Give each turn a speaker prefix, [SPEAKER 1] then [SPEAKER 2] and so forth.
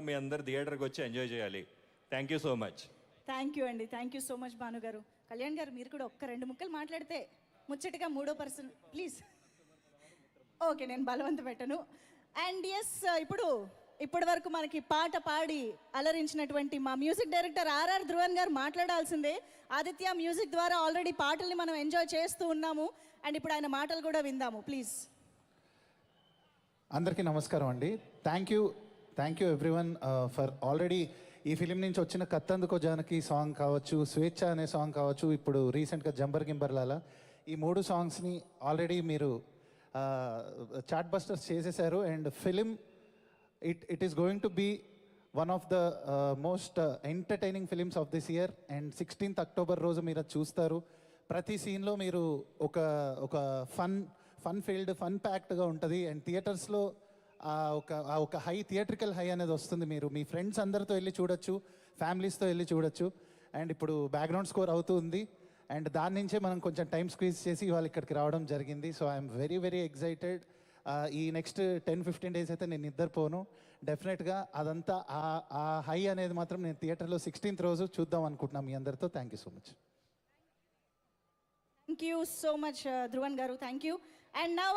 [SPEAKER 1] మీ అందరు థియేటర్కి వచ్చి ఎంజాయ్ చేయాలి. Thank you so much.
[SPEAKER 2] Thank you అండి, thank you so much Bhanu garu. Kalyan గారు మీరు కూడా ఒక్క 2 ముక్కలు మాట్లాడితే ముచ్చటగా 3వ పర్సన్ ప్లీజ్. ఓకే, నేను బలవంత పెట్టను. అండ్ ఎస్, ఇప్పటి వరకు మనకి పాట పాడి అలరించినటువంటి మా మ్యూజిక్ డైరెక్టర్ ఆర్ఆర్ ధ్రువన్ గారు మాట్లాడాల్సిందే. ఆదిత్య మ్యూజిక్ ద్వారా ఆల్రెడీ పాటల్ని మనం ఎంజాయ్ చేస్తూ ఉన్నాము. అండ్ ఇప్పుడు ఆయన మాటలు కూడా విందాము ప్లీజ్.
[SPEAKER 3] అందరికీ నమస్కారం అండి. Thank you everyone for already ఈ ఫిలిం నుంచి వచ్చిన కత్తందుకో జానకి సాంగ్ కావచ్చు, స్వేచ్ఛ అనే సాంగ్ కావచ్చు, ఇప్పుడు రీసెంట్గా జంబర్ గింబర్లాలా, ఈ 3 సాంగ్స్ని ఆల్రెడీ మీరు చార్ట్ బస్టర్స్ చేసేసారు. And film it is going to be one of the most entertaining films of this year. And 16th October రోజు మీరు అది చూస్తారు. ప్రతి సీన్లో మీరు ఒక ఫన్ ఫీల్డ్ ఫన్ ప్యాక్డ్గా ఉంటుంది. అండ్ థియేటర్స్లో ఒక థియేట్రికల్ హై అనేది వస్తుంది. మీరు మీ ఫ్రెండ్స్ అందరితో వెళ్ళి చూడొచ్చు, ఫ్యామిలీస్తో వెళ్ళి చూడొచ్చు. అండ్ ఇప్పుడు బ్యాక్గ్రౌండ్ స్కోర్ అవుతూ ఉంది. అండ్ దాని నుంచే మనం కొంచెం టైం స్క్వీజ్ చేసి ఇవాళ ఇక్కడికి రావడం జరిగింది. So I'm very very excited. ఈ నెక్స్ట్ 10-15 డేస్ అయితే నేను నిద్రపోను. డెఫినెట్గా అదంతా ఆ హై అనేది మాత్రం నేను థియేటర్లో 16th రోజు చూద్దాం అనుకుంటున్నాను మీ అందరితో. Thank you so much.
[SPEAKER 2] Thank you so much Dhruvan గారు, థ్యాంక్ యూ. And now